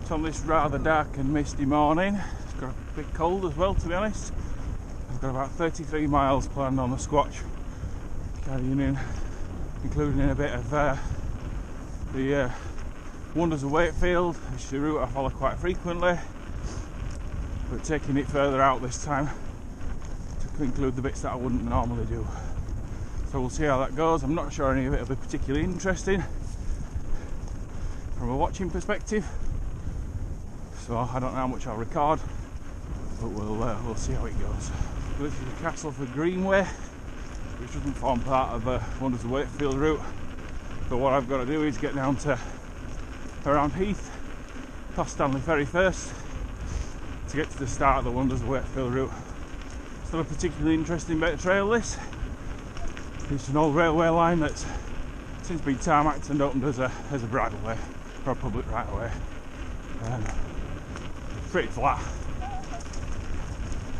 It's on this rather dark and misty morning. It's got a bit cold as well, to be honest. I've got about 33 miles planned on the Squatch, carrying in, including in a bit of the Wonders of Wakefield, which is a route I follow quite frequently, but taking it further out this time to include the bits that I wouldn't normally do. So we'll see how that goes. I'm not sure any of it will be particularly interesting from a watching perspective, so I don't know how much I'll record, but we'll see how it goes. This is the Castleford Greenway, which doesn't form part of the Wonders of Wakefield route, but what I've got to do is get down to around Heath, past Stanley Ferry first, to get to the start of the Wonders of Wakefield route. Still a particularly interesting bit of trail this. It's an old railway line that's since been tarmacked and opened as a bridleway, or a public right of way. Pretty flat,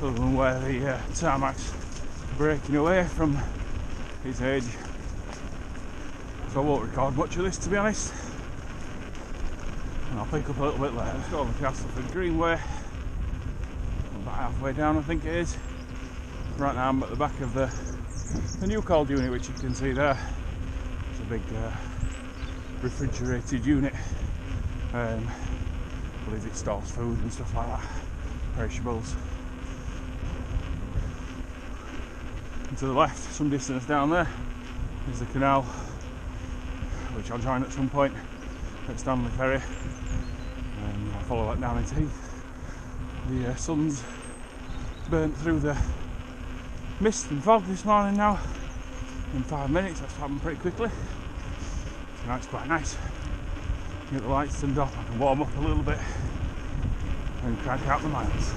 other than where the tarmac's breaking away from its age. So I won't record much of this, to be honest, and I'll pick up a little bit later. Let's go over Castleford Greenway. I'm about halfway down, I think it is. Right now I'm at the back of the new cold unit, which you can see there. It's a big refrigerated unit. I believe it stores food and stuff like that, perishables. And to the left, some distance down there, is the canal, which I'll join at some point at Stanley Ferry. I'll follow that down into Heath. The sun's burnt through the mist and fog this morning now. In 5 minutes, that's happened pretty quickly. So now it's quite nice. Get the lights turned off, I can warm up a little bit and crank out the miles.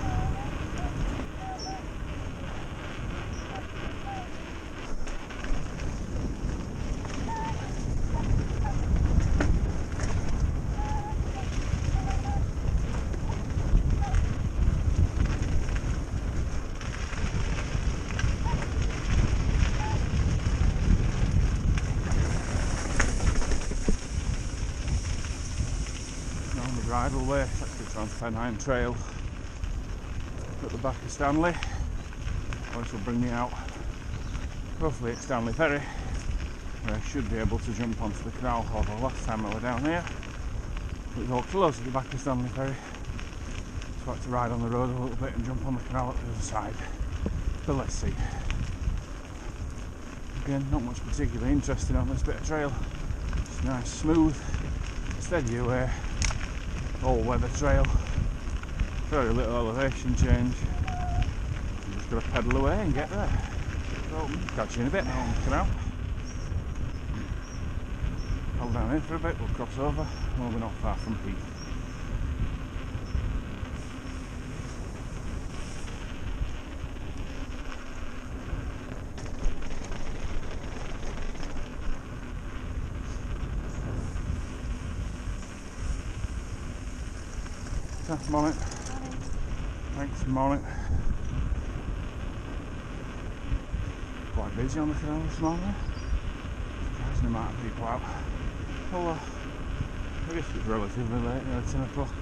Bridleway, it's actually Trans-Pennine Trail at the back of Stanley, which will bring me out roughly at Stanley Ferry, where I should be able to jump onto the canal. Although last time I was down here it was all closed at the back of Stanley Ferry, so I had to ride on the road a little bit and jump on the canal at the other side. But let's see. Again, not much particularly interesting on this bit of trail. It's nice, smooth, steady away, all weather trail, very little elevation change. I'm just going to pedal away and get there. So, catch you in a bit on the canal. Hold down here for a bit, we'll cross over, we'll be not far from Heath. Morning. Thanks, morning. Quite busy on the canal this morning. Surprising amount of people out. Well, I guess it's relatively late, 10 o'clock.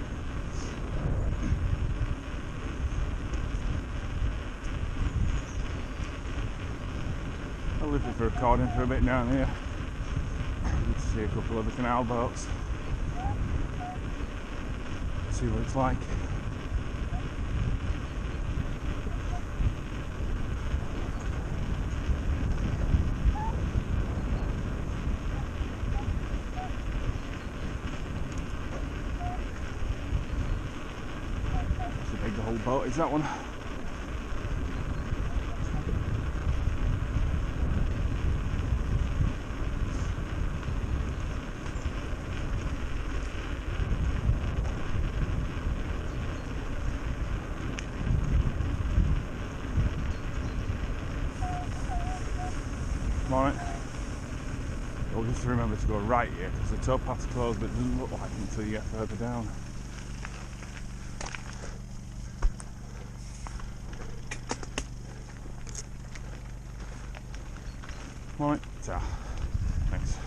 I'll leave it for recording for a bit down here. Good to see a couple of the canal boats. See what it's like. That's a big old boat, is that one? Morning. You'll just remember to go right here because the towpath's closed, but it doesn't look like until you get further down. Morning. Ta. Thanks.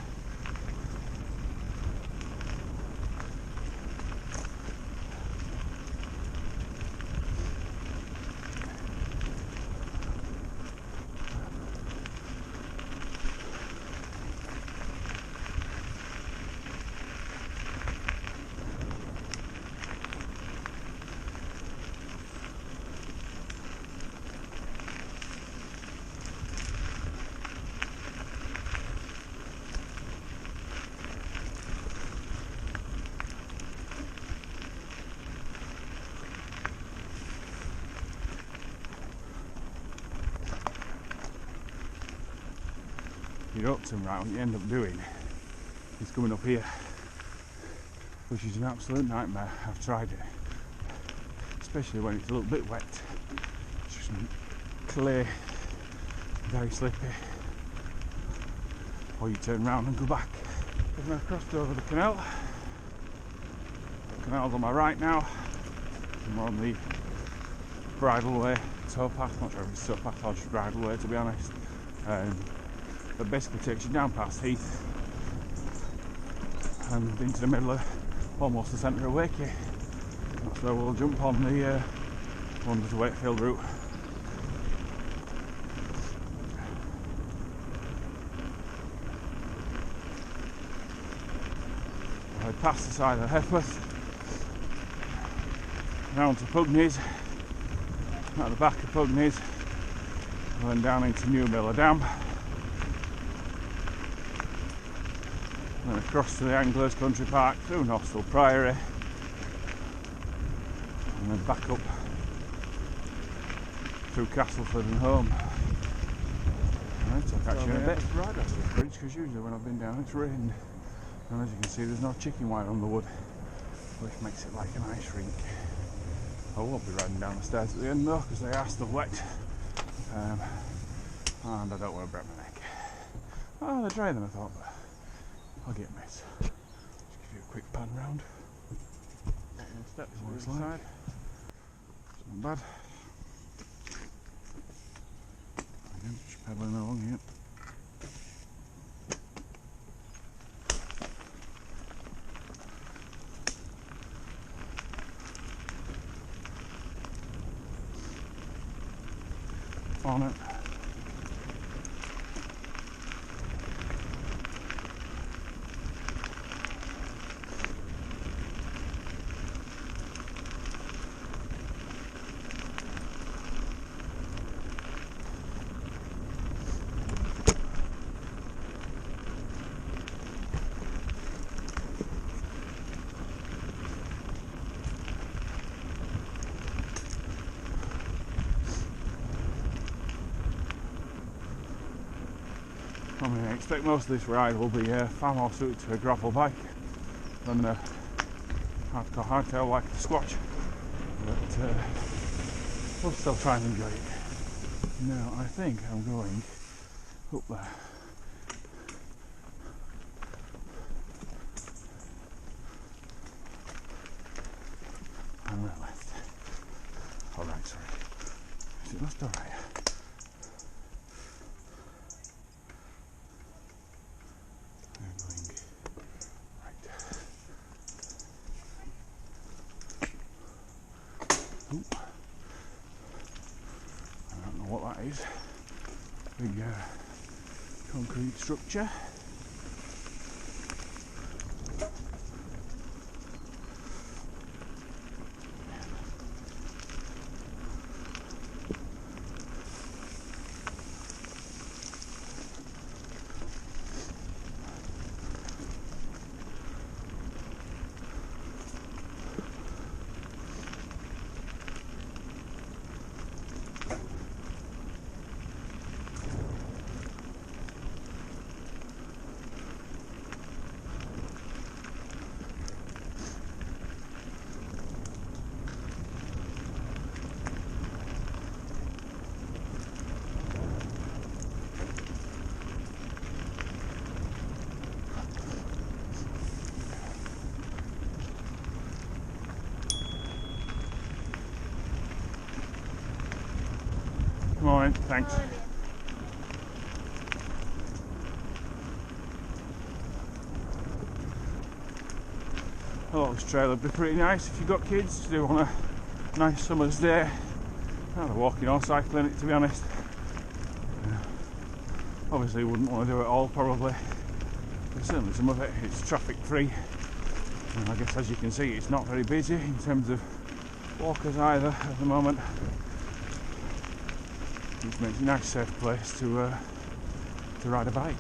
you don't turn right, what you end up doing is coming up here, which is an absolute nightmare. I've tried it, especially when it's a little bit wet. It's just clay, very slippy. Or you turn around and go back. I've now crossed over the canal. The canal's on my right now. I'm on the bridleway towpath. Not sure if it's towpath or just bridleway, to be honest. That basically takes you down past Heath and into the middle of almost the centre of Wakey. That's where we'll jump on the Wonders of Wakefield route. I past the side of Hepworth, round to Pugneys, at the back of Pugneys, and then down into New Miller Dam, and then across to the Anglers Country Park through Nostell Priory, and then back up through Castleford and home. Right, I'll catch you in a bit. Right over this bridge, because usually when I've been down it's rained. And as you can see, there's no chicken wire on the wood, which makes it like an ice rink. I won't be riding down the stairs at the end though, because they are still wet. And I don't want to break my neck. Oh, they're drier than I thought, but I'll get a mess. Just give you a quick pan round. Steps on the side. It's not bad. Again, just pedalling along here. On it. I mean, I expect most of this ride will be far more suited to a gravel bike than a hardcore hardtail like the Squatch, but we'll still try and enjoy it. Now I think I'm going up there. And right left. Alright, sorry. Is it left or right? I don't know what that is. Big concrete structure. Morning, thanks. Oh, this trail would be pretty nice if you've got kids to do on a nice summer's day. Either walking or cycling it, to be honest. Obviously you wouldn't want to do it all probably, but certainly some of it, it's traffic free. And I guess as you can see it's not very busy in terms of walkers either at the moment. Which makes it a nice safe place to ride a bike.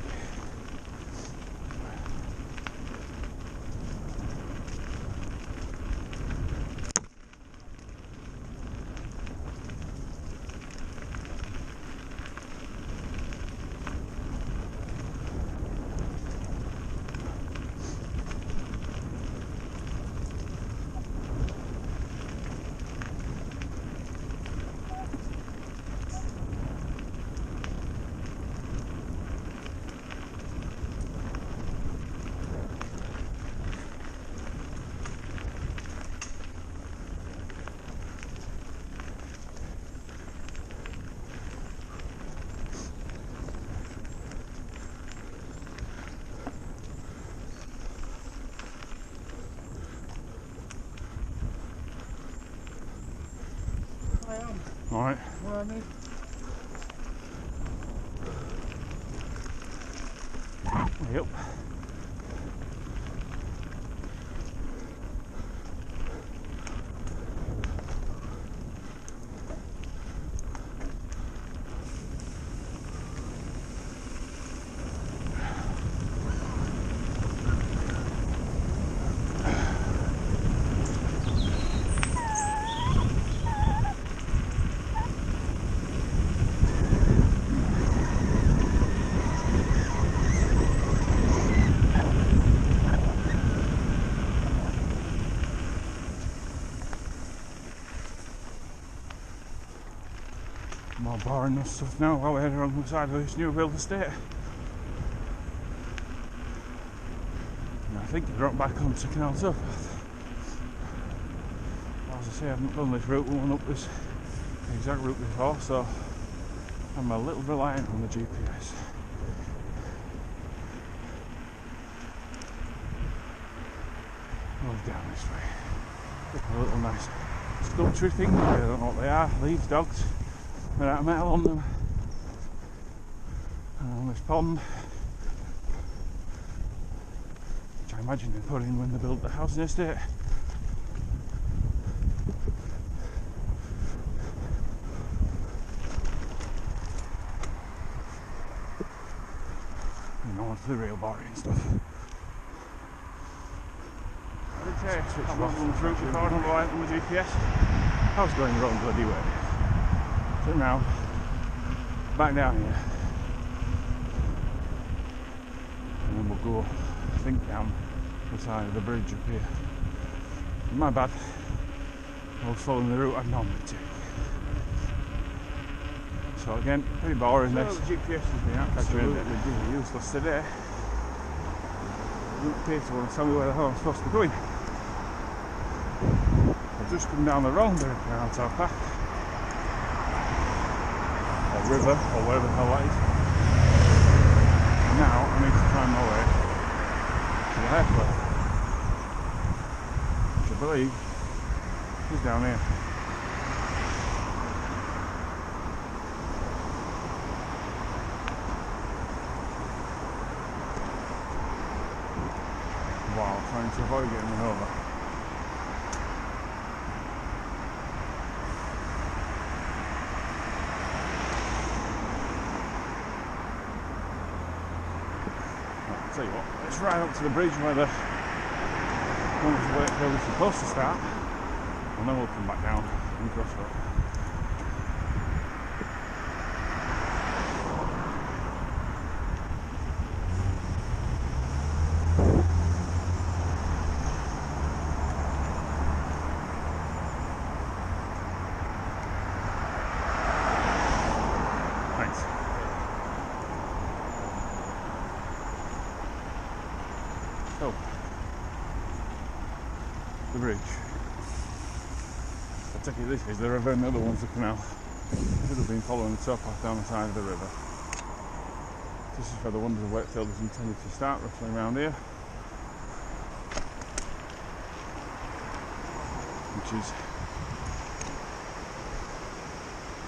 Alright. Morning. Yep. More boring stuff now while we're heading around the side of this new build estate. And I think I dropped back onto Canal Towpath. As I say, I haven't done this route, we went up this exact route before, so I'm a little reliant on the GPS. We'll down this way. A little nice sculpture thing, I don't know what they are, leaves, dogs. With that metal on them, and on this pond, which I imagine they put in when they built the housing estate. And on to the real boring stuff. I did say I'm not going through before I'm reliant on the GPS. I was going the wrong bloody way. Turn round, back down here, and then we'll go, I think, down the side of the bridge up here. My bad, I was following the route I'd normally take. So again, pretty boring this. The GPS has been absolutely useless today. It doesn't appear to want to tell me where the hell I'm supposed to be going. I've just come down the wrong bit of Canal Towpath. River, or wherever the hell that is. And now I need to find my way to the airport, which I believe is down here. While trying to avoid getting run over. Tell you what, let's ride up to the bridge where the Wonders of Wakefield is supposed to start, and then we'll come back down and cross road. So, the bridge. I take it this is the river and the other one's the canal. I should have been following the towpath down the side of the river. This is where the Wonders of Wakefield is intended to start, roughly around here. Which is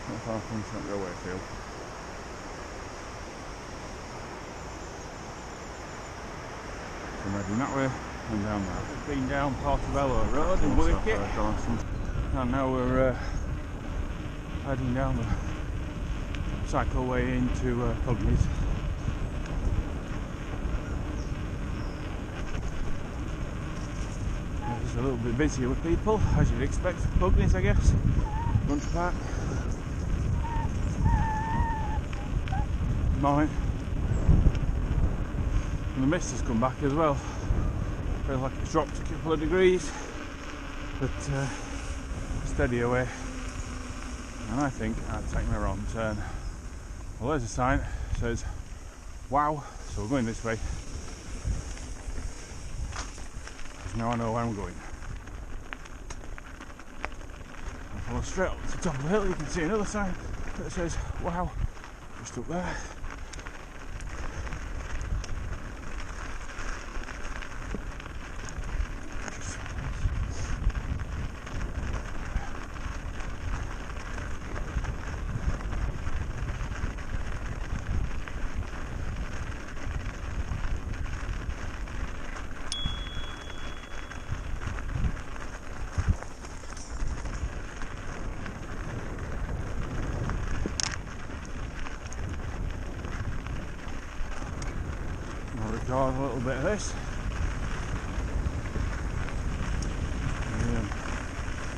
not far from Central Wakefield. So I'm heading that way and down there. We've been down Portobello Road in Wicket, and now we're heading down the cycleway into Pugneys. It's a little bit busier with people, as you'd expect for Pugneys, I guess. Bunch Park. Morning. And the mist has come back as well. Feels like it's dropped a couple of degrees, but steady away. And I think I'd taken a wrong turn. Well, there's a sign that says wow, so we're going this way. Because now I know where I'm going. I'll follow straight up to the top of the hill. You can see another sign that says wow, just up there. record a little bit of this.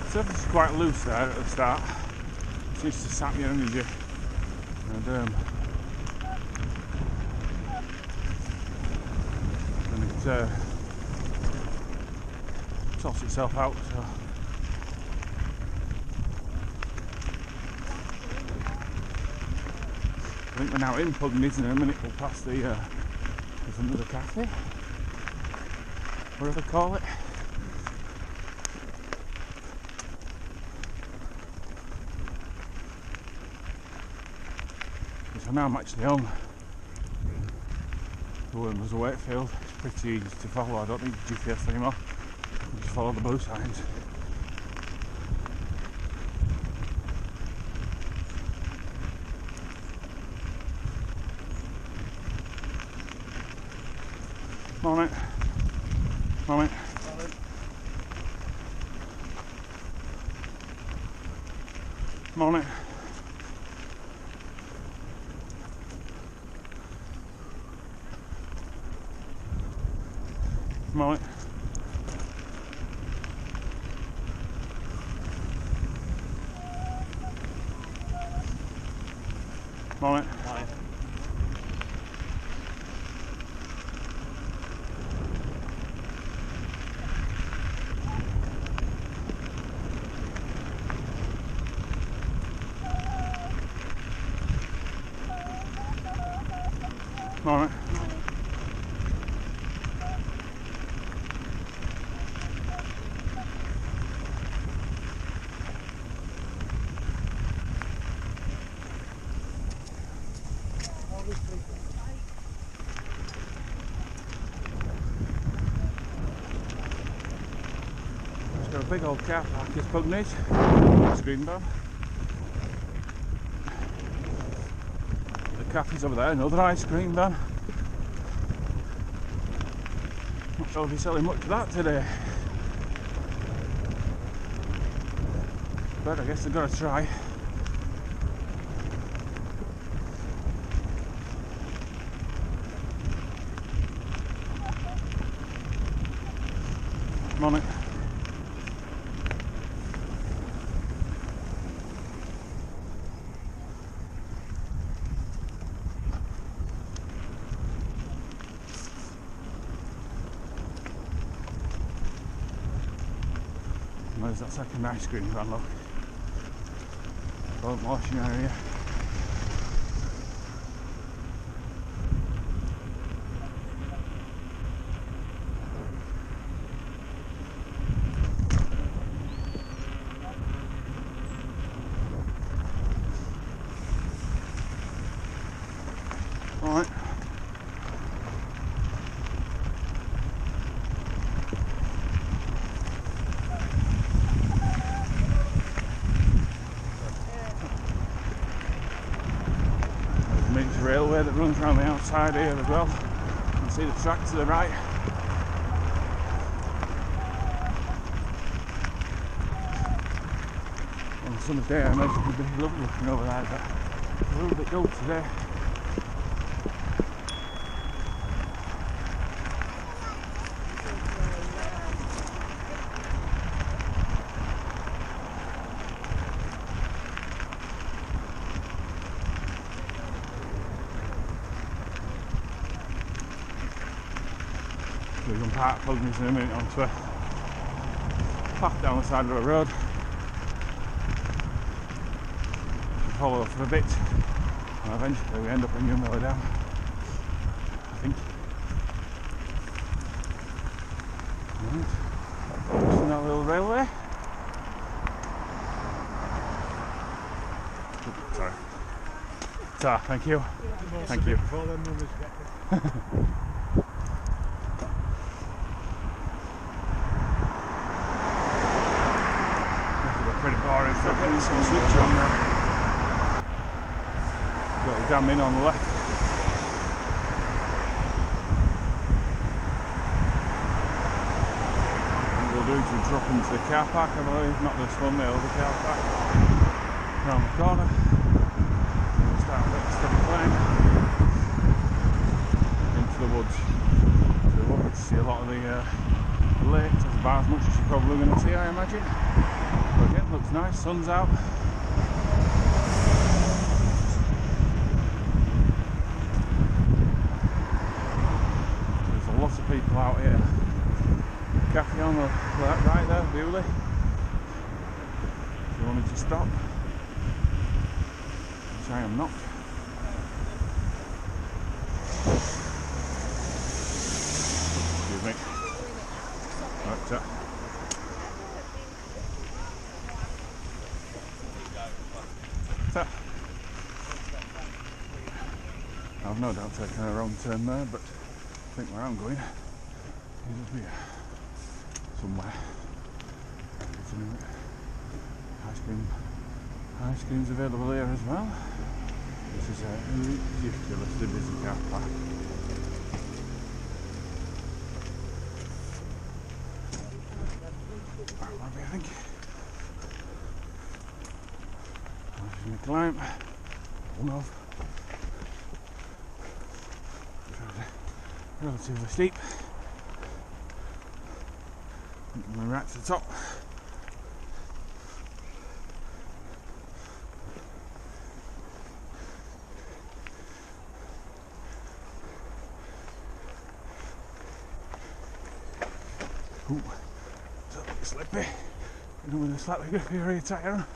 The surface is quite loose there at the start. It seems to sap your energy. And it sorts itself out. So I think we're now in Pugneys, and in a minute we'll pass the front of the cafe, whatever they call it. So now I'm actually on the Wonders of Wakefield. It's pretty easy to follow. I don't need GPS anymore. I just follow the blue signs. Morning. Morning. Morning. Morning. Morning. Hi. Morning. It's got a big old car park, it's Pugneys, screen van. The cafe's over there, another ice cream van. Not sure if he's selling much of that today, but I guess they've got to try. Morning. There's that second ice cream van, look. Boat washing area. Alright. Railway that runs around the outside here as well. You can see the track to the right. On a summer's day I imagine it would be lovely looking over there, but it's a little bit dull today. We're going to park Pugneys in a minute onto a path down the side of the road. We follow for a bit, and eventually we end up in Newmiller Down, I think. Right. Just another little railway. Sorry. Thank you. Thank you. Pretty boring stuff. Some switch on there. Got the dam in on the left. And we'll do to drop into the car park, I believe. Not this one, the other car park. Round the corner. We'll start a bit of steady climb into the woods. to see a lot of the lakes. That's about as much as you're probably going to see, I imagine. But again, looks nice, sun's out. There's a lot of people out here. Cafe on the right there, Bewley. If you wanted to stop, which I am not. Excuse me. Right, I've no doubt taken a wrong turn there, but I think where I'm going is up here somewhere. Ice cream's available here as well. This is a ridiculously busy car park. Right, I think. I'm just going to climb one of relatively steep. I'm right to the top. Ooh, it's a bit slippy. With a slightly grippier rear tyre.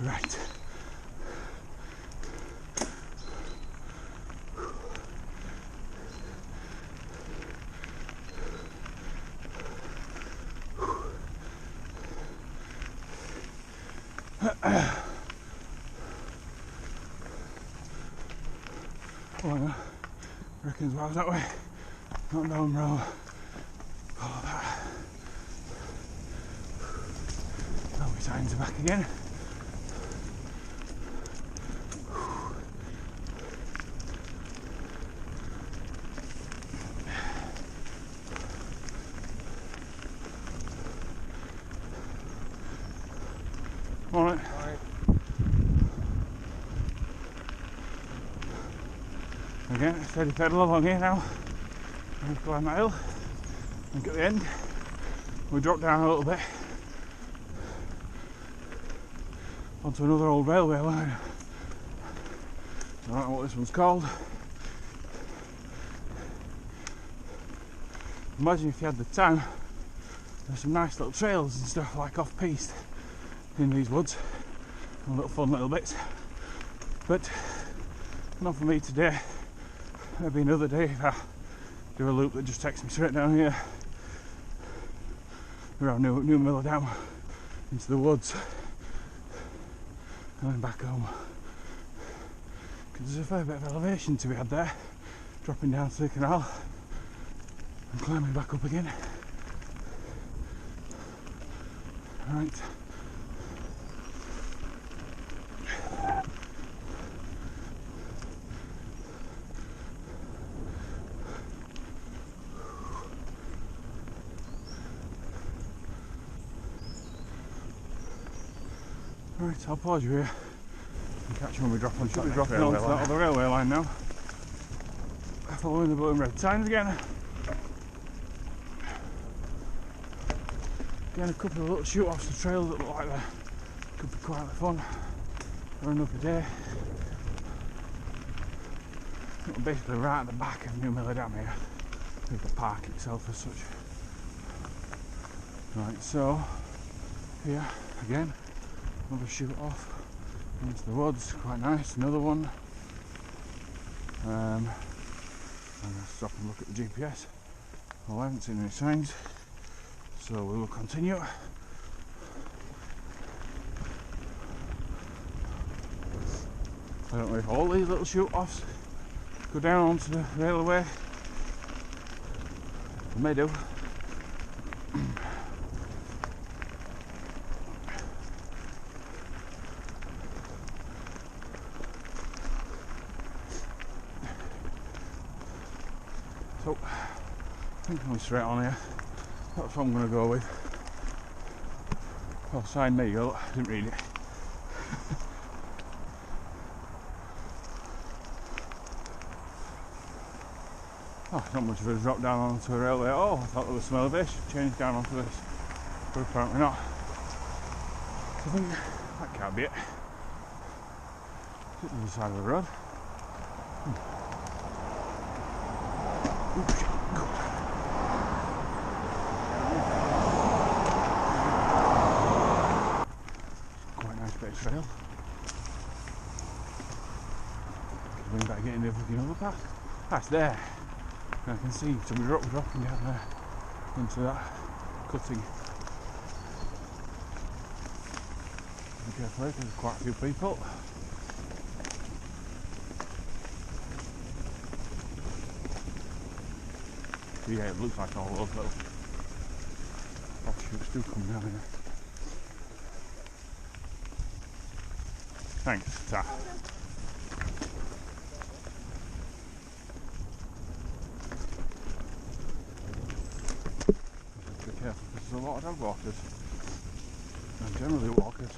Right. Oh, I reckon as well as that way. Not down row. Follow that. Now my signs are back again. Alright. Again, steady pedal along here now. We climb that hill. I think at the end we drop down a little bit onto another old railway line. I don't know what this one's called. Imagine if you had the time, there's some nice little trails and stuff like off-piste in these woods. Some little fun little bits. But not for me today. Maybe another day if I do a loop that just takes me straight down here around New Miller Dam into the woods and then back home. Because there's a fair bit of elevation to be had there, dropping down to the canal and climbing back up again. Right. Right, I'll pause you here and catch you when we drop on. Should be dropping onto that other railway line now. Following the blue and red signs again. Again, a couple of little shoot-offs to trails that look like they could be quite fun for another day. We're basically right at the back of New Miller Dam here, with the park itself as such. Right, so here again. Another shoot off into the woods, quite nice, another one. I'm going to stop and look at the GPS. Well, I haven't seen any signs, so we will continue. I don't know if all these little shoot offs go down onto the railway. They may do. So I think I'm straight on here. That's what I'm going to go with. Oh, sign there you go. I didn't read it. Oh, not much of a drop down onto a railway at all. I thought there was smell of fish. Changed down onto this, but apparently not. So I think that can't be it. It's the other side of the road. Ooh, shit. Quite a nice bit of trail. Going back getting the fucking overpass. That's there. And I can see some rocks dropping down there into that cutting. Be careful, there's quite a few people. So yeah, it looks like all those little offshoots do come down here. Thanks, Ta. Be careful, because there's a lot of dog walkers. And generally walkers.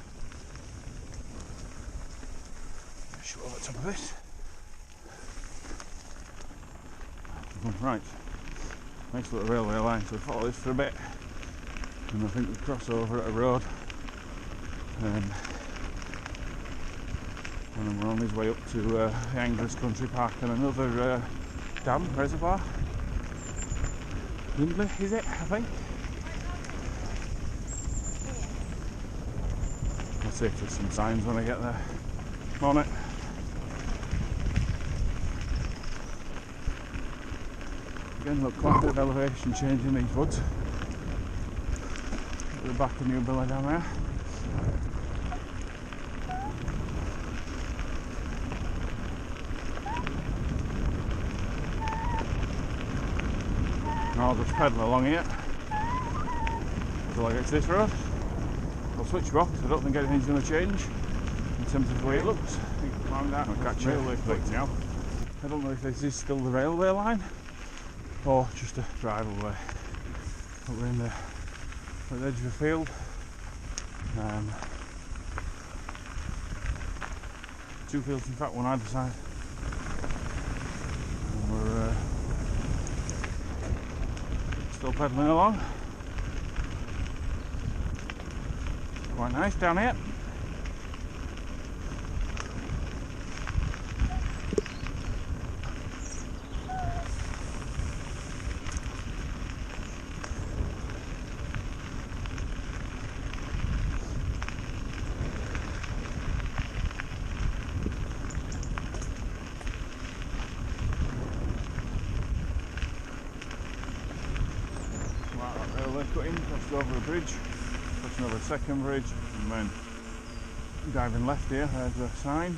Shoot over the top of this. Right. Nice little railway line, so we follow this for a bit. And I think we cross over at a road. And then we're on his way up to Anglers Country Park and another dam, reservoir. Windley, is it, I think? I'll see if there's some signs when I get there. On it. Again, look, quite a bit of elevation change in these woods. At the back of New Billy down there. I'll just pedal along here until I get to this road. I'll switch rocks, I don't think anything's going to change in terms of the way it looks. I think I'll climb down and catch railway plates now. I don't know if this is still the railway line or just a driveway. But we're in the at the edge of a field. Two fields, in fact, one either side. And we're still pedalling along. Quite nice down here. Cutting, crossed over a bridge, crossing over a second bridge, and then diving left here, there's a sign.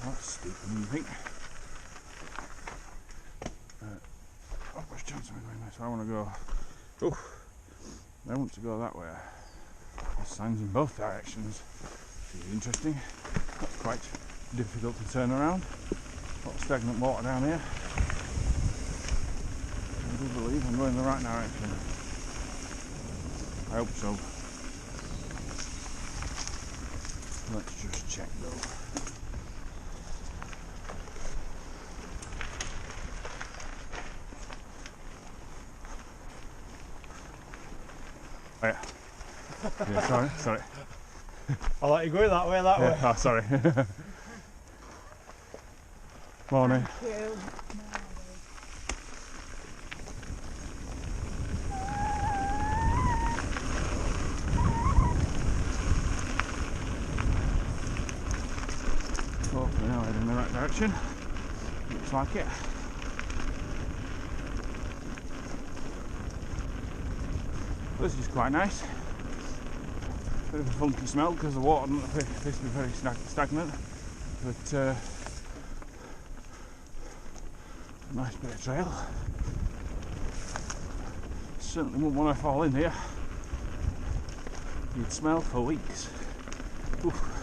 That's steeper than you think. Not much chance of me going this way. I want to go. Oh, I want to go that way. There's signs in both directions. Which is interesting. That's quite difficult to turn around. A lot of stagnant water down here. I do believe I'm going in the right direction. I hope so. Let's just check though. Oh yeah. Yeah, sorry. I'll let you go that way. Oh, sorry. Morning. Thank you. Hopefully now heading in the right direction. Looks like it. This is quite nice. Bit of a funky smell because the water doesn't appear to be very stagnant, but a nice bit of trail. Certainly wouldn't want to fall in here. You'd smell for weeks. Oof.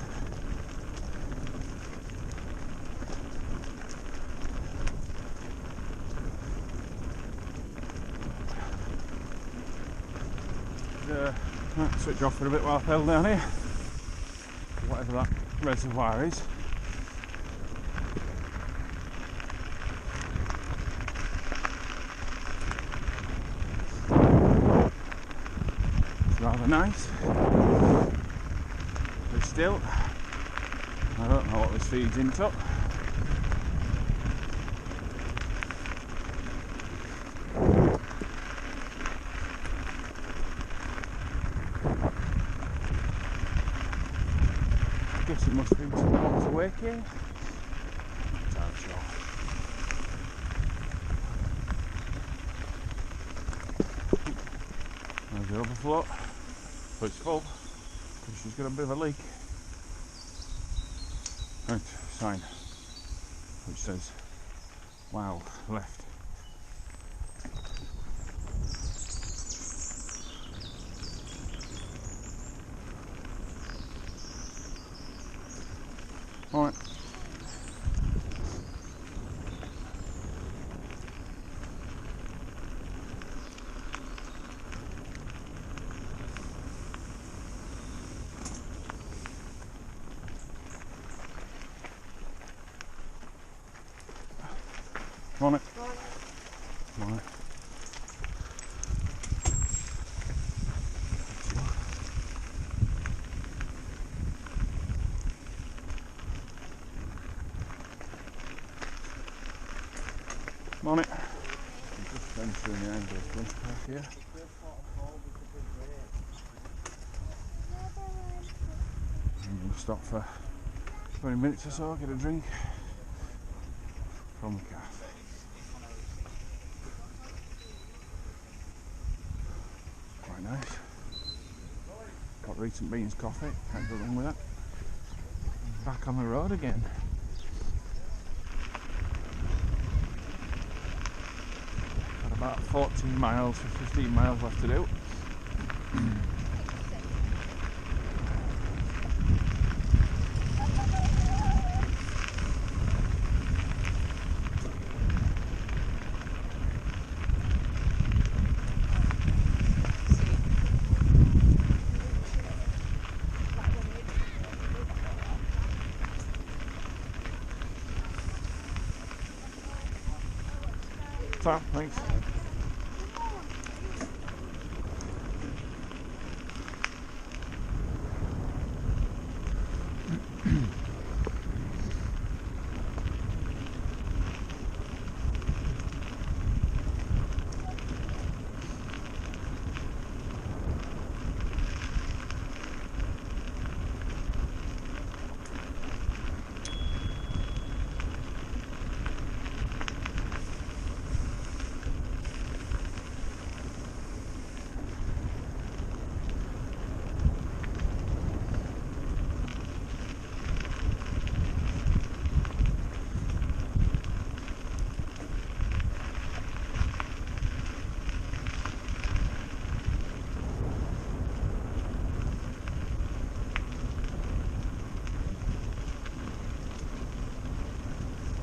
Right, switch off for a bit while I pedal down here. Whatever that reservoir is. It's rather nice. But still, I don't know what this feeds into. Guess it must be to Wonders of Wakefield. Not entirely sure. There's the overflow. But it's full. Because she's got a bit of a leak. Right, sign. Which says, wow, left. Alright. On it. On it. On it. Just entering the end of the lunch park here. I'm going to stop for 20 minutes or so, get a drink from the cafe. Quite nice. Got recent beans coffee, can't go wrong with that. Back on the road again. Got about 14 miles or 15 miles left to do. So, thanks.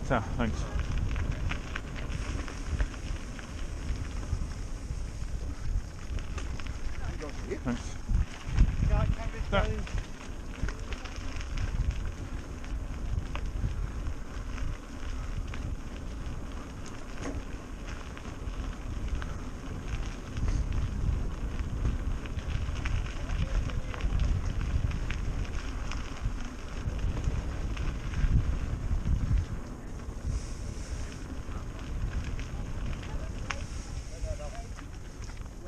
So, thanks. Thanks. No.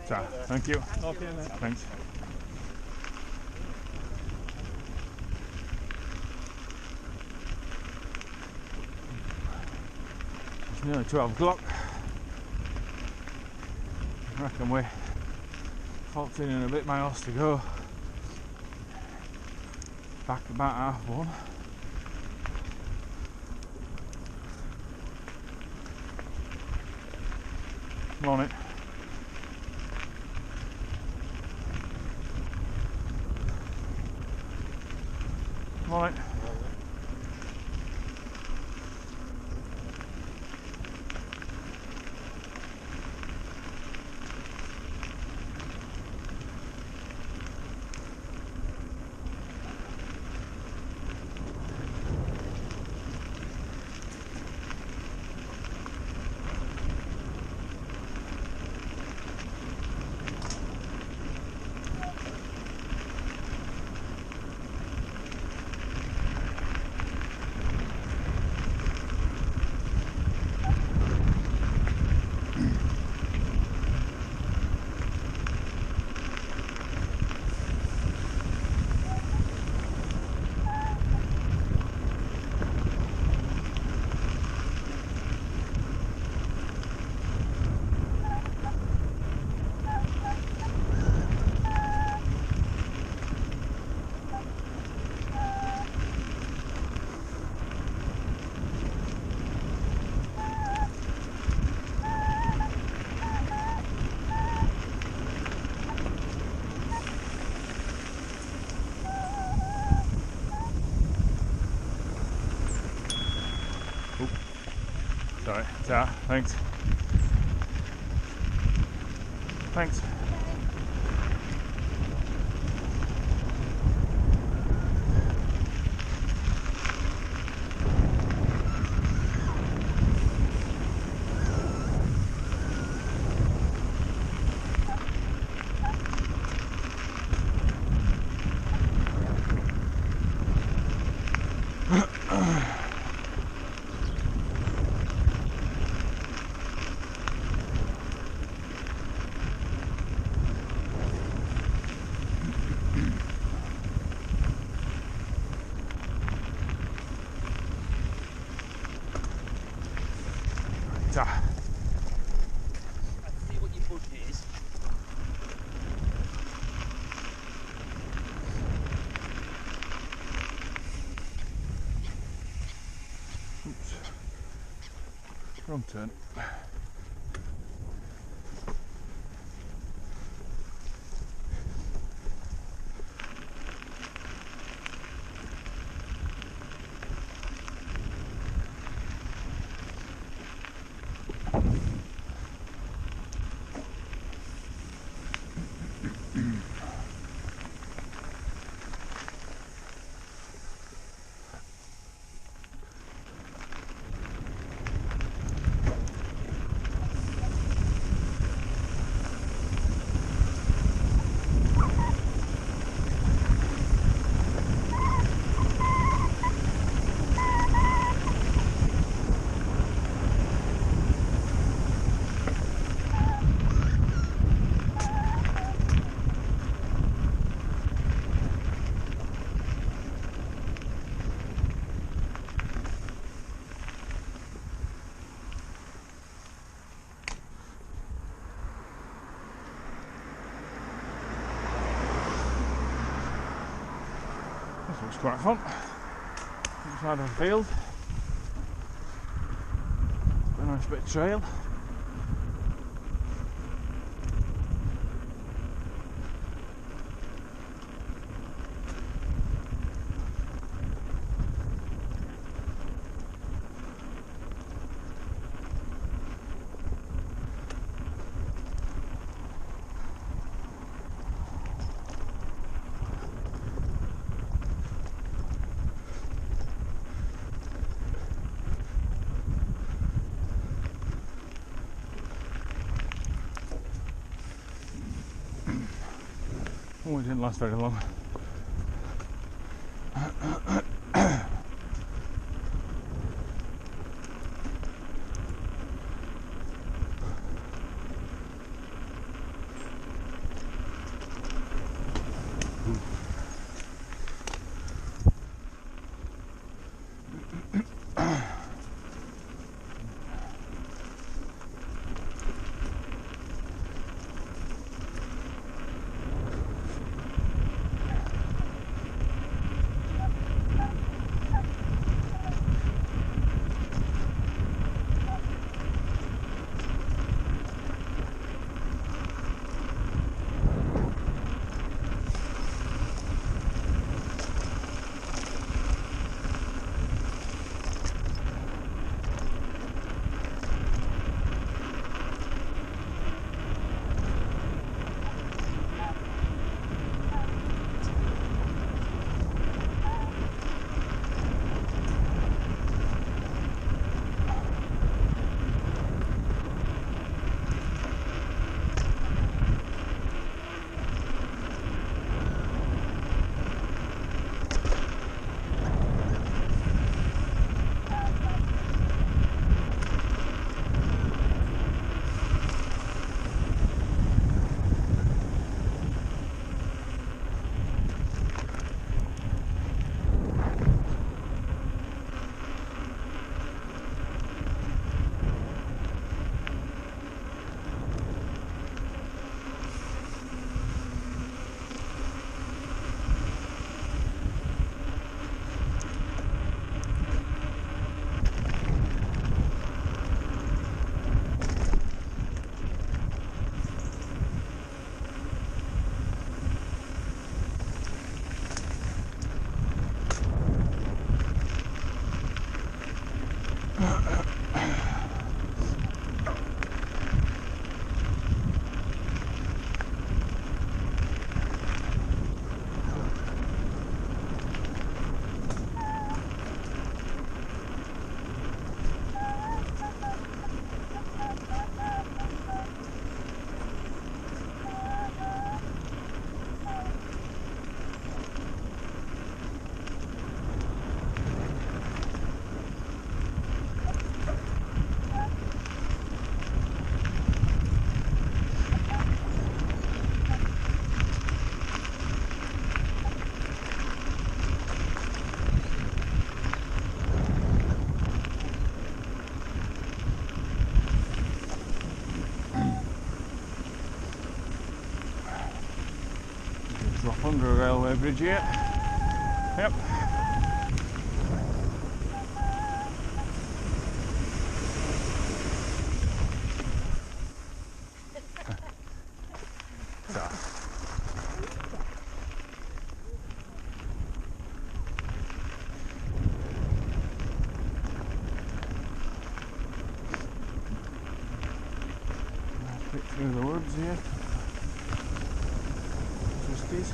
So, thank you. Okay, mate. Thanks. It's nearly 12 o'clock. I reckon we're 14 and a bit miles to go. Back about 1:30. I'm on it. Morning. Sorry, ta, thanks. Thanks. Ta. Let's see what your budget is. Oops. Wrong turn. This looks quite fun. Inside of a field. A nice bit of trail. Oh, it didn't last very long. Drop under a railway bridge here. Yep. So. Nice bit through the woods here. Twisties.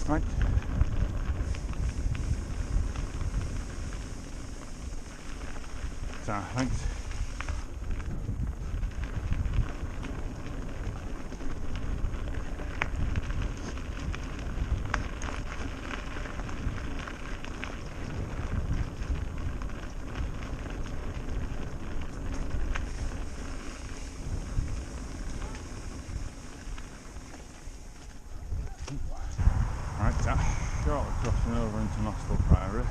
Right. So, thanks. Right, shortly crossing over into Nostell Priory.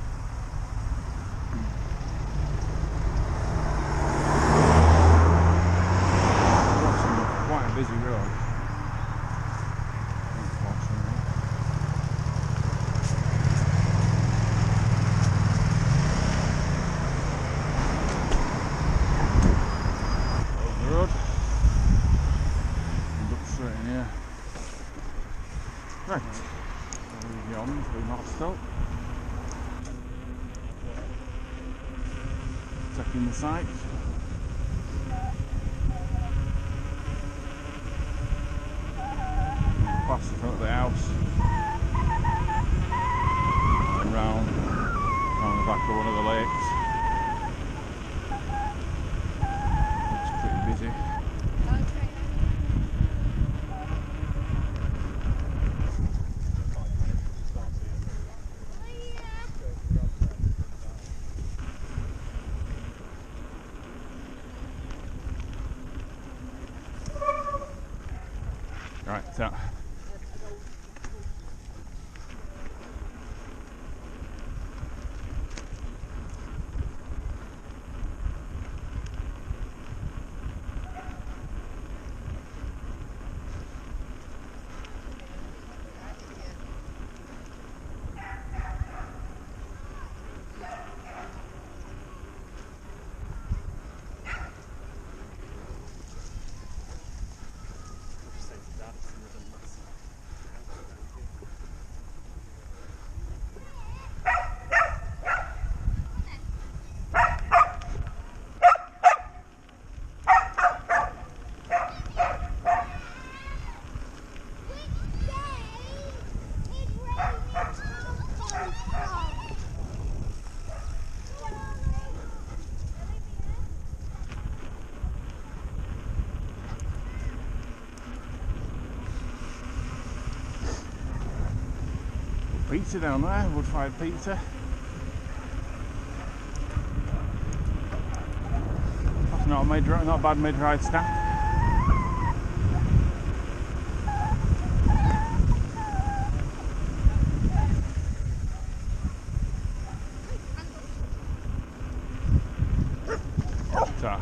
Crossing quite a busy road, unfortunately. Over the road and up straight in here. Right. Beyond through Nostell. Checking the sights. Past the front of the house. And round the back of one of the lakes. Looks pretty busy. Right, so pizza down there, wood-fired pizza. That's not a bad mid-ride snack. So.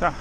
Ta.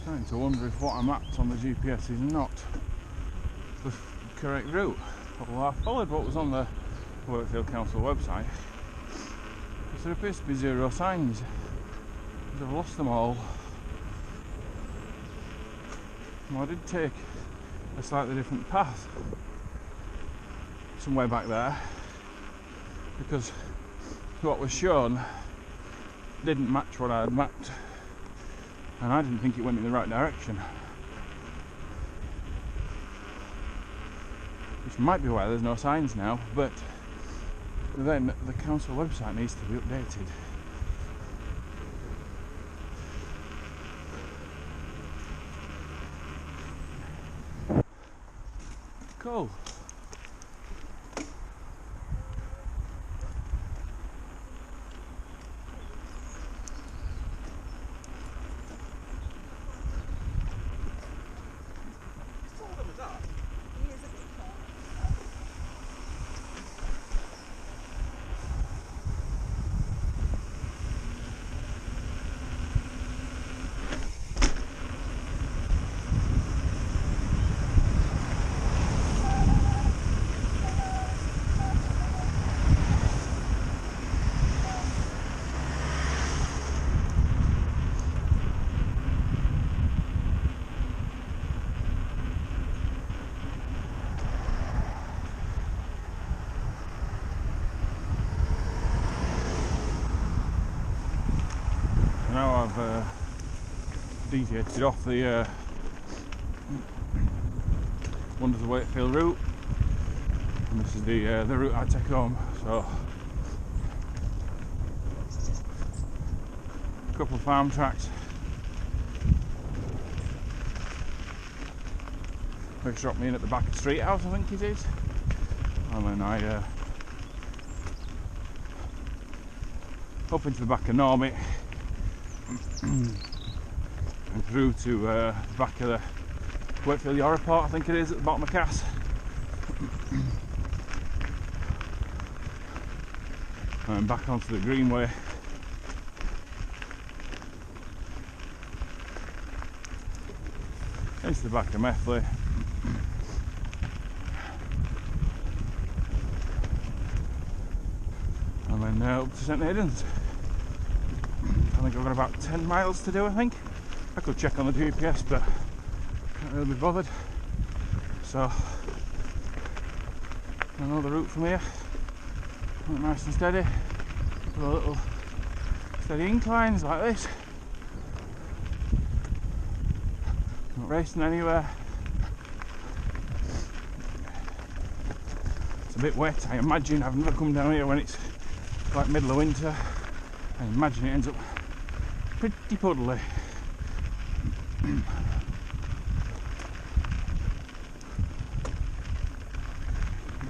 Starting to wonder if what I'm at on the GPS is not the correct route. Well, I followed what was on the Wakefield Council website, because there appears to be 0 signs. I've lost them all. Well, I did take a slightly different path some way back there, because what was shown didn't match what I had mapped, and I didn't think it went in the right direction, which might be why there's no signs now. But then the council website needs to be updated. Cool. Now I've deviated off the Wonders of Wakefield route, and this is the route I take home. So a couple of farm tracks, which drop me in at the back of the street house, I think it is, and then I up into the back of Normie and through to the back of the Wakefield Europort, I think it is, at the bottom of Cass. And back onto the Greenway. Into the back of Methley. And then up to St Aidan's. I think I've got about 10 miles to do, I think. I could check on the GPS, but can't really be bothered. So I know the route from here. Nice and steady. With a little steady inclines like this. Not racing anywhere. It's a bit wet. I imagine I've never come down here when it's like middle of winter. I imagine it ends up pretty puddly.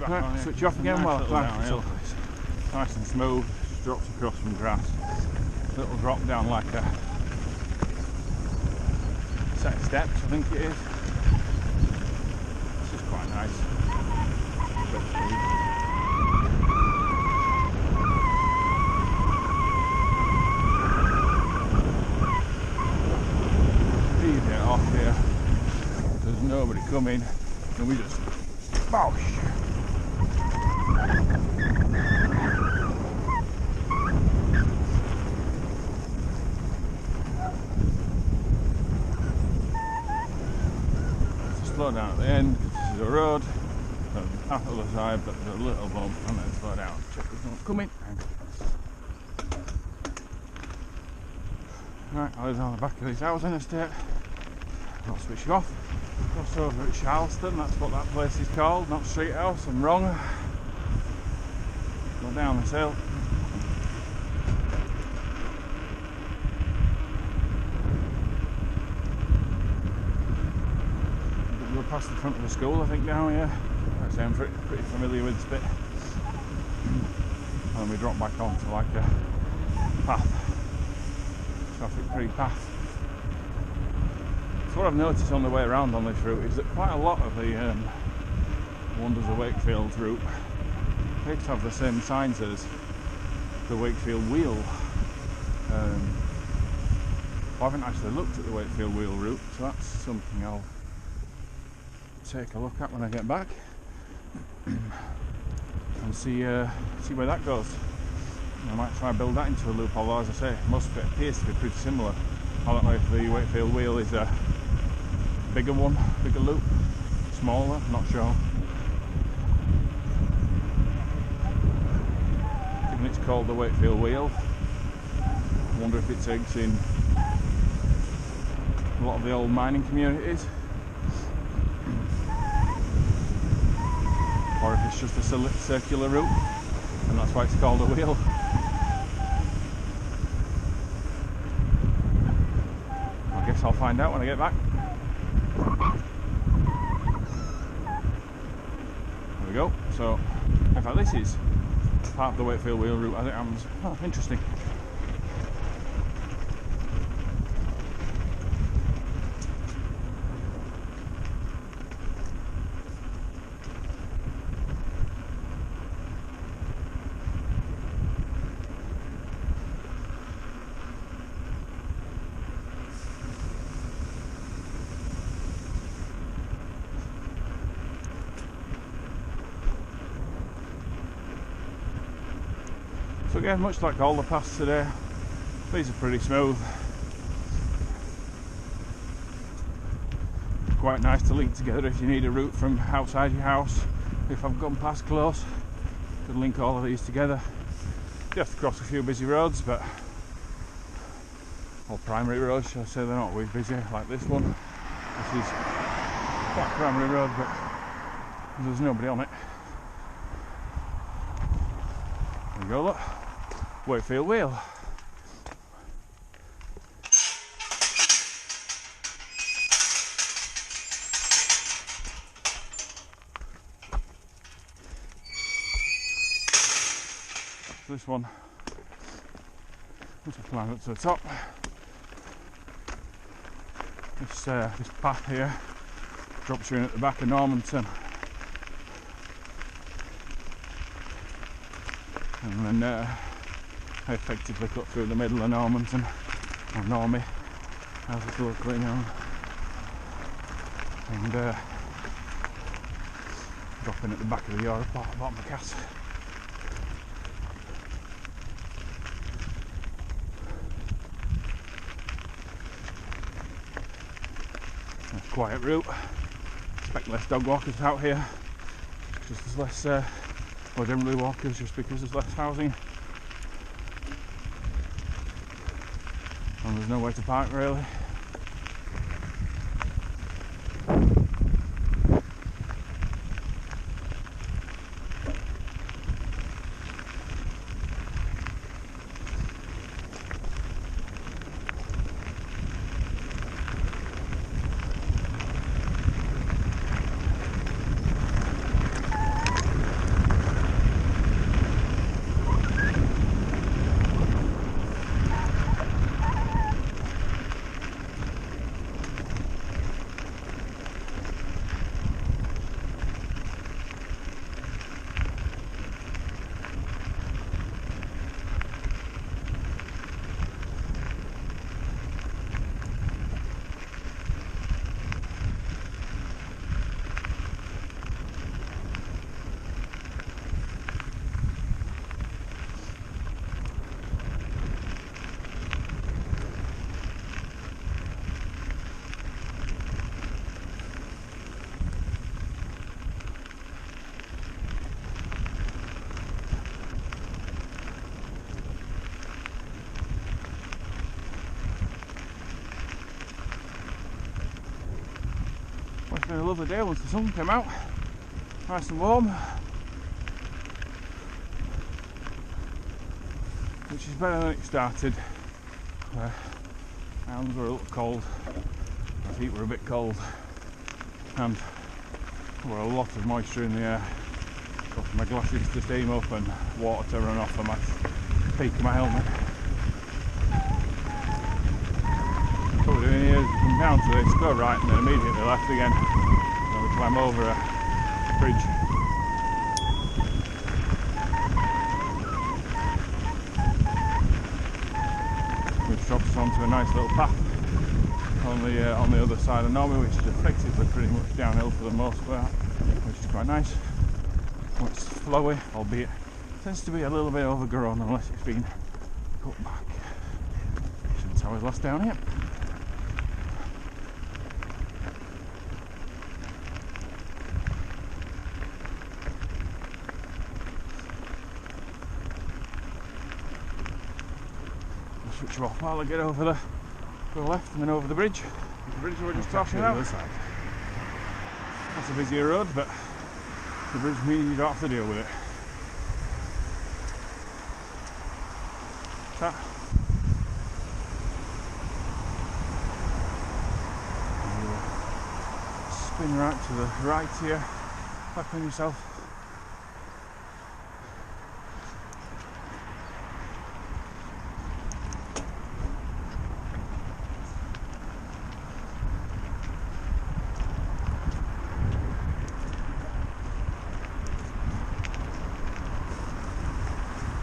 Right, switch off again while I climb this up. Nice and smooth, just drops across from grass. Little drop down like a set of steps, I think it is. This is quite nice. A bit smooth. Get off here. There's nobody coming, and we just bosh. Slow down at the end because this is a road. other side, but there's a little bump and then slow down. Check there's no one coming. Right, I was on the back of his housing estate. I'll switch you off. Cross over at Charleston, that's what that place is called, not Street House, I'm wrong. Go down this hill. We're past the front of the school, I think, now, yeah. Actually, I'm pretty familiar with this bit. And then we drop back onto like a path, traffic-free path. So what I've noticed on the way around on this route is that quite a lot of the Wonders of Wakefield route, they have the same signs as the Wakefield Wheel. I haven't actually looked at the Wakefield Wheel route, so that's something I'll take a look at when I get back and see where that goes. I might try and build that into a loop, although as I say, most of it appears to be pretty similar. I don't know if the Wakefield Wheel is a bigger one, bigger loop, smaller, not sure. Given it's called the Wakefield Wheel, I wonder if it takes in a lot of the old mining communities, or if it's just a circular route and that's why it's called a wheel. I guess I'll find out when I get back. There we go. So, in fact, this is part of the Wakefield Wheel route as it happens. Oh, interesting. So again, much like all the paths today, these are pretty smooth. Quite nice to link together if you need a route from outside your house. If I've gone past close, could link all of these together. You have to cross a few busy roads, but or primary roads, shall I say, they're not always busy like this one. This is quite a primary road, but there's nobody on it. There you go, look. Wakefield Wheel. This one, once I climb up to the top, this path here drops you in at the back of Normanton, and then I effectively cut through the middle of Normanton, or Normie, as it's locally known, and drop in at the back of the Europe at the bottom of the castle. Quiet route. Expect less dog walkers out here, just there's less, or generally walkers, just because there's less housing and there's nowhere to park really. been a lovely day once the sun came out, nice and warm, which is better than it started. My hands were a little cold, my feet were a bit cold, and there were a lot of moisture in the air, causing my glasses to steam up and water to run off of my peak of my helmet. What we're doing here is we come down to this, go right and then immediately left again, and then we climb over a bridge. Which drops us onto a nice little path on the other side of Norway, which is effectively pretty much downhill for the most part, which is quite nice. It's flowy, albeit tends to be a little bit overgrown unless it's been cut back since I was last down here. I'll switch you off while I get over the left and then over the bridge. The bridge we were just talking about. That's a busier road, but the bridge means you don't have to deal with it. That. Spin right to the right here, back on yourself.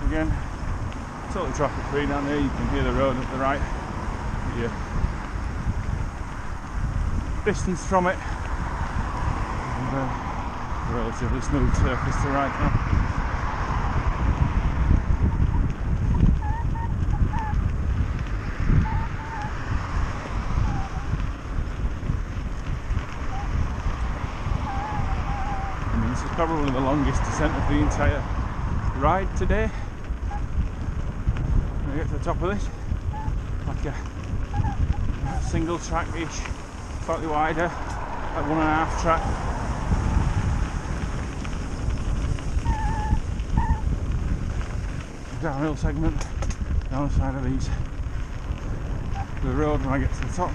Again, totally traffic free down there. You can hear the road up the right. Yeah. Distance from it, and relatively smooth surface to right now. I mean, this is probably the longest descent of the entire ride today. When I get to the top of this, like a single track-ish, slightly wider, like 1.5 track. Downhill segment down the side of these. The road when I get to the top.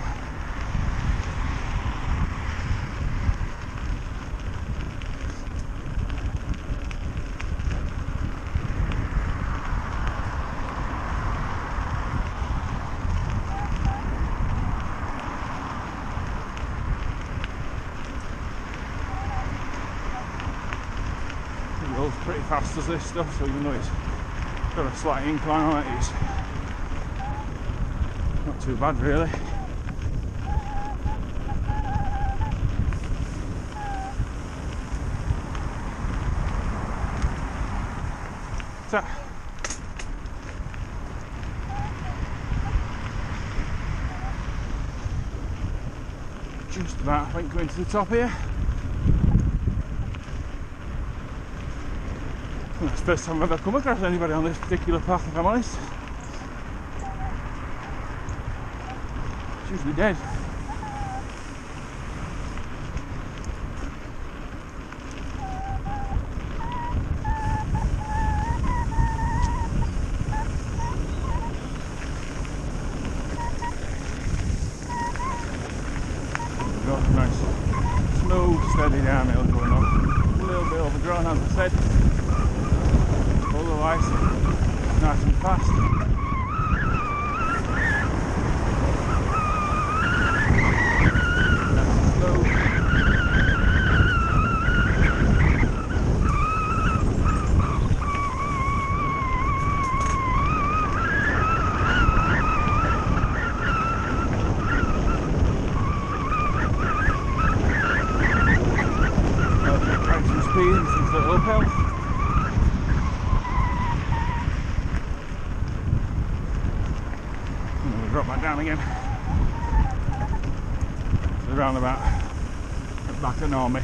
It goes pretty fast as this stuff, so even though it's got a slight incline on it, it's not too bad really. So, just about, I think, going to the top here. That's the first time I've ever come across anybody on this particular path, if I'm honest. It's usually dead. We've got a nice, smooth, steady downhill going on. A little bit overgrown, as I said. Otherwise, nice and fast. Trying some speed in this little uphill. Drop that down again. The roundabout at the back of Norway.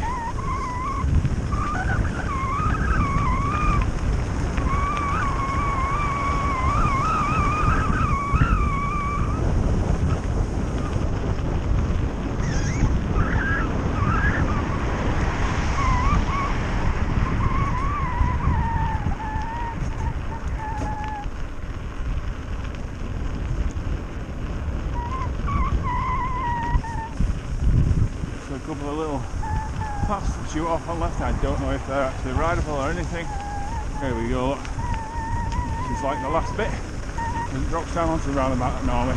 shoot off on left. I don't know if they're actually rideable or anything. Here we go. This is like the last bit. It drops down onto the roundabout at Norway.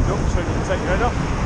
Jump so you can take your head off.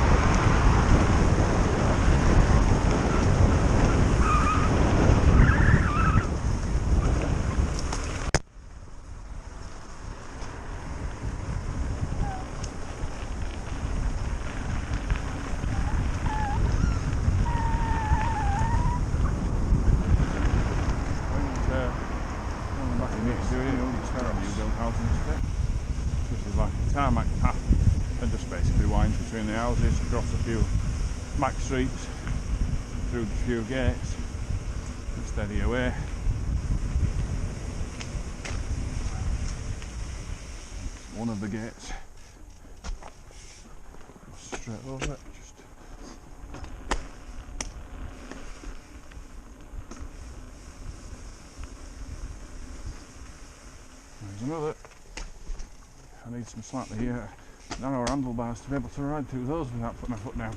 This is like a tarmac path and just basically winds between the houses, across a few back streets, through a few gates, and steady away. One of the gates. Go straight over it. There's another. I need some slightly narrow handlebars to be able to ride through those without putting my foot down.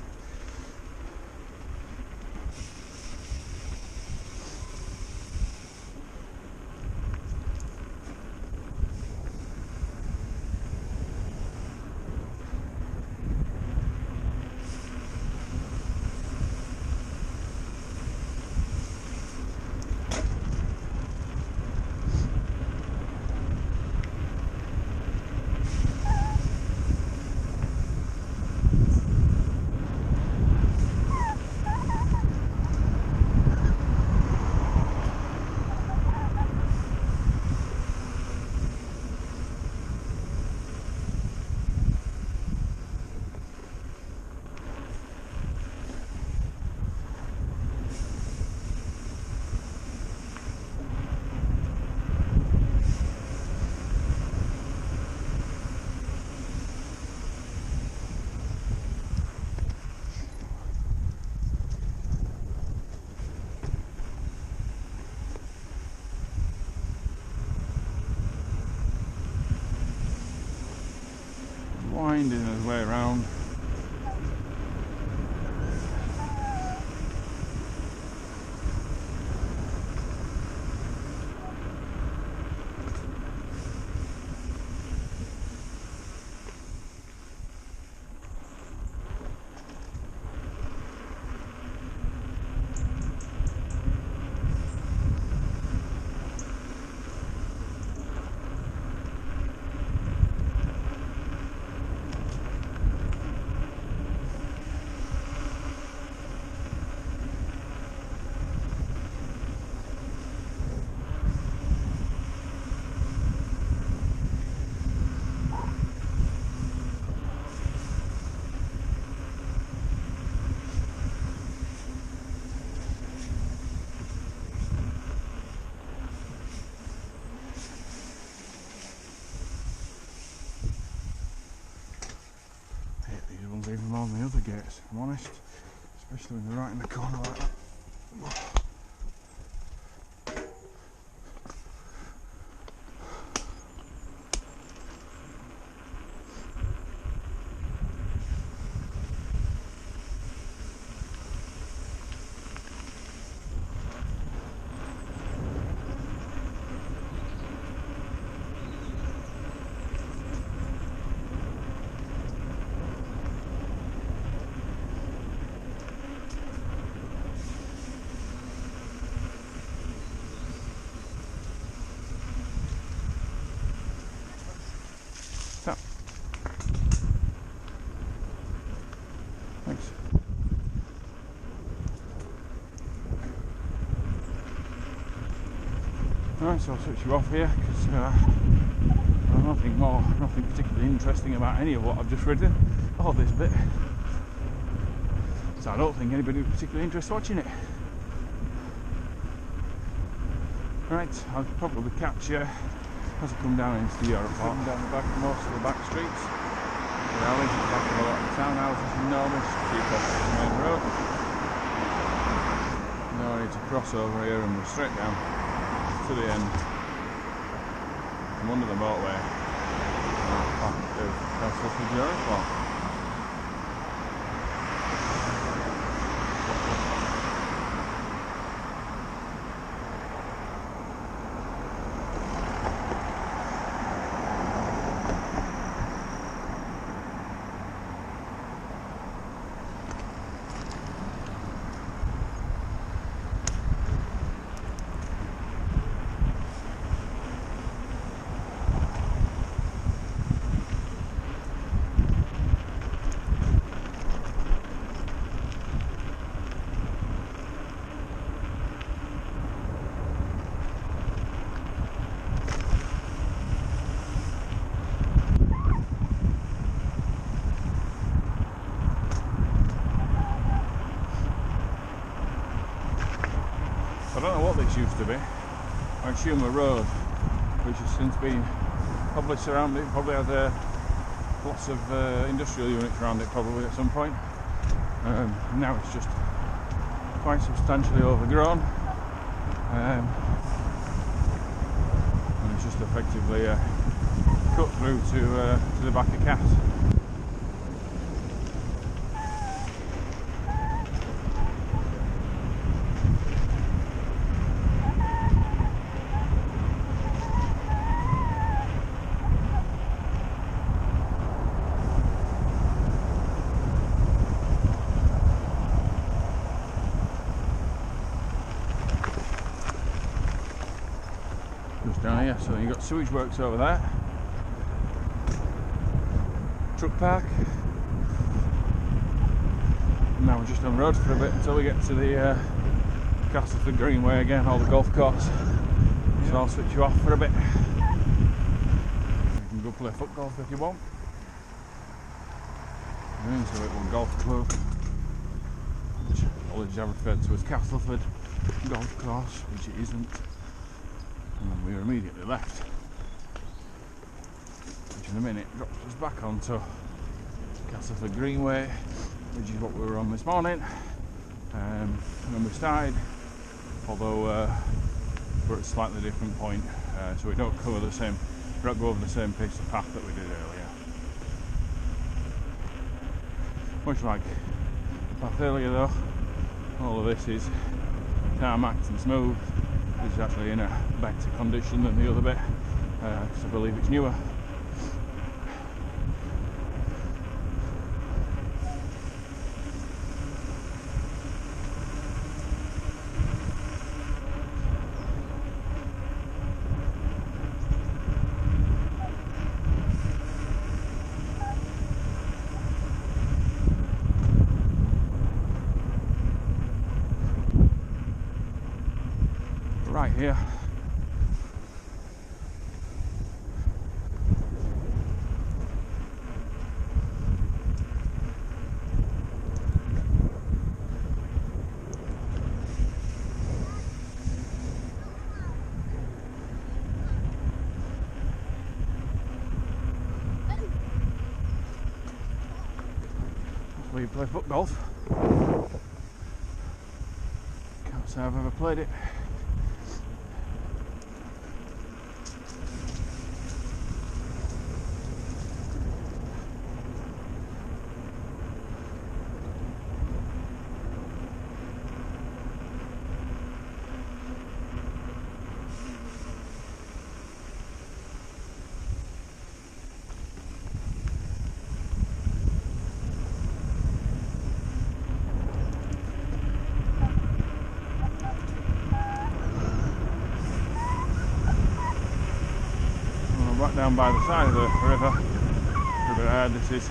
Winding his way around. Even more than the other gates, if I'm honest, especially when they're right in the corner like that. So, thanks. Alright, so I'll switch you off here because nothing particularly interesting about any of what I've just ridden, or this bit. So I don't think anybody would particularly interested watching it. Right, I'll probably catch you as I come down into Europe Park, down the back of most of the back streets, the alleys, the back of a lot of the townhouses, enormous, keep off the main road. Now I need to cross over here and go straight down to the end, from under the motorway. Castle for Jericho. I don't know what this used to be. I assume a road, which has since been probably surrounded, probably had lots of industrial units around it probably at some point. Now it's just quite substantially overgrown, and it's just effectively cut through to the back of Cass. Just down here, so you've got sewage works over there, truck park. Now we're just on the road for a bit until we get to the Castleford Greenway again, all the golf courts. So I'll switch you off for a bit. You can go play foot golf if you want. There's a little golf club, which college I referred to as Castleford Golf Course, which it isn't. And then we were immediately left, which in a minute drops us back onto Castleford Greenway, which is what we were on this morning. When we started, although we're at a slightly different point, so we don't go over the same piece of path that we did earlier. Much like the path earlier though, all of this is tarmacked and smooth. This is actually in a better condition than the other bit, because I believe it's newer. Right here. That's where you play foot golf. Can't say I've ever played it. Right down by the side of the river ahead. This is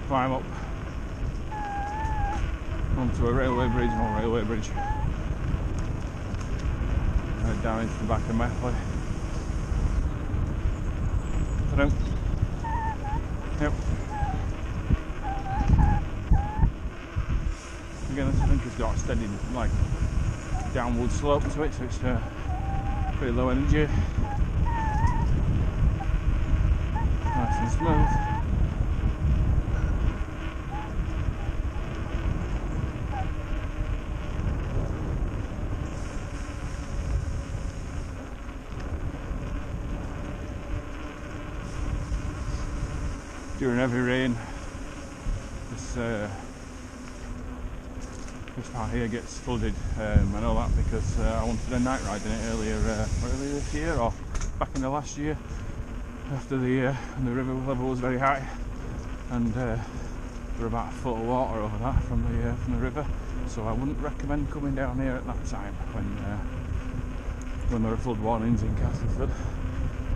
climb up onto a railway bridge, right down into the back of Methley. Yep. Again, I think it's got a steady, like, downward slope to it, so it's pretty low energy, nice and smooth. during heavy rain, this part here gets flooded. I know that because I wanted a night ride in it earlier this year, or back in the last year, after when the river level was very high, and there were about a foot of water over that from the river. So I wouldn't recommend coming down here at that time when there are flood warnings in Castleford,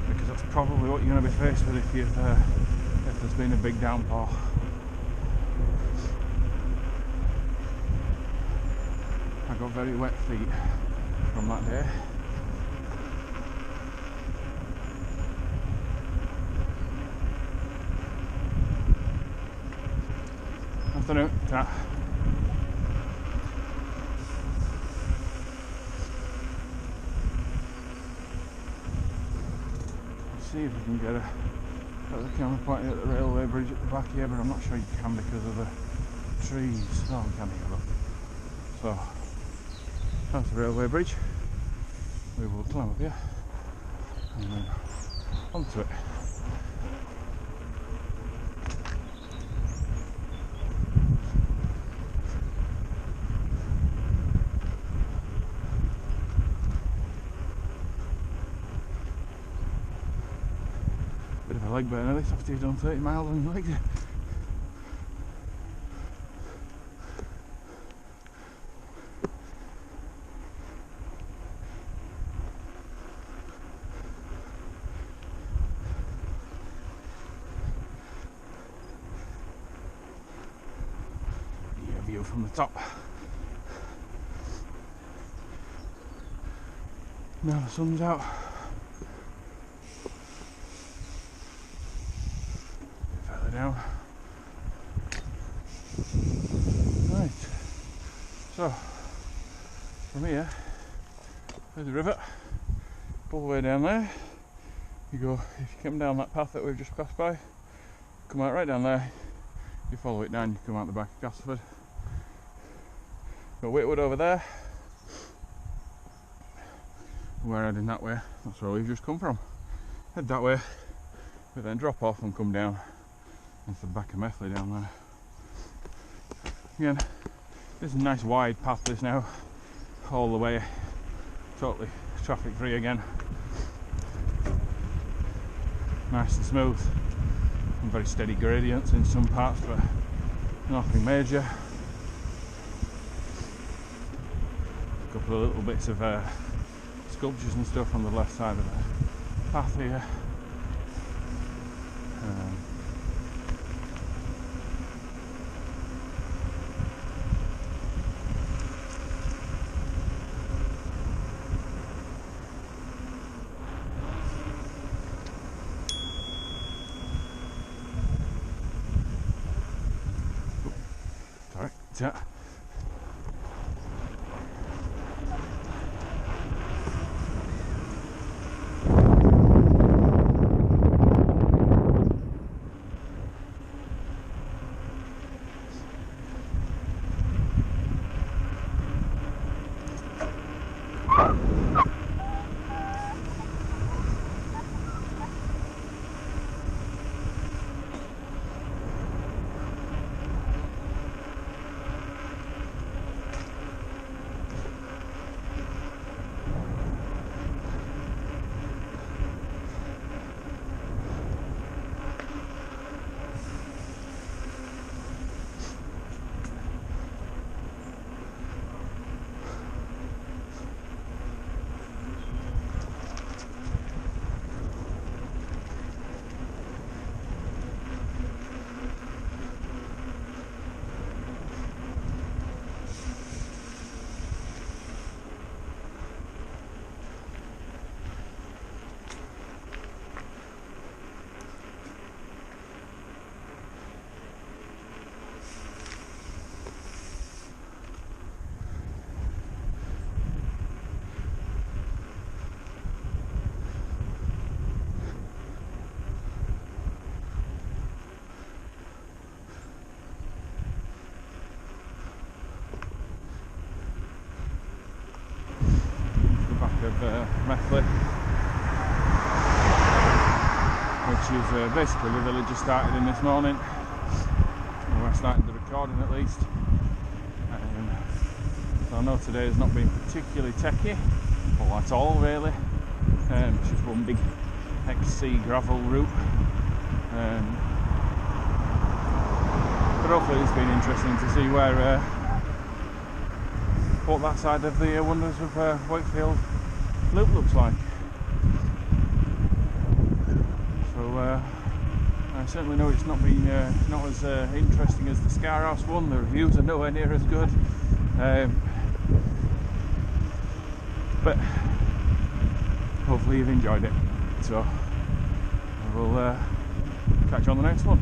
because that's probably what you're going to be faced with if there's been a big downpour. I got very wet feet from that day. Afternoon. Ta. See if we can get the camera pointing at the railway bridge at the back here, but I'm not sure you can because of the trees. Oh, we can here, look. So that's the railway bridge. We will climb up here and then onto it. Bit of a leg burner this after you've done 30 miles on your legs. View from the top. Now the sun's out. Further down. Right. So from here, there's the river. All the way down there. You go, if you come down that path that we've just passed by, come out right down there. You follow it down, you come out the back of Castleford. Got Whitwood over there. We're heading that way. That's where we've just come from. Head that way, but then drop off and come down into the back of Methley down there. Again, this is a nice wide path this now, all the way, totally traffic free again. Nice and smooth, and very steady gradients in some parts, but nothing major. A couple of little bits of sculptures and stuff on the left side of the path here. Sorry. Yeah. which is basically the village I started in this morning, where I started the recording at least. So I know today has not been particularly techy, or at all really. It's just one big XC gravel route. But hopefully it's been interesting to see where what that side of the Wonders of Wakefield loop looks like. So I certainly know it's not been not as interesting as the Scarhouse one. The reviews are nowhere near as good, but hopefully you've enjoyed it. So we'll catch you on the next one.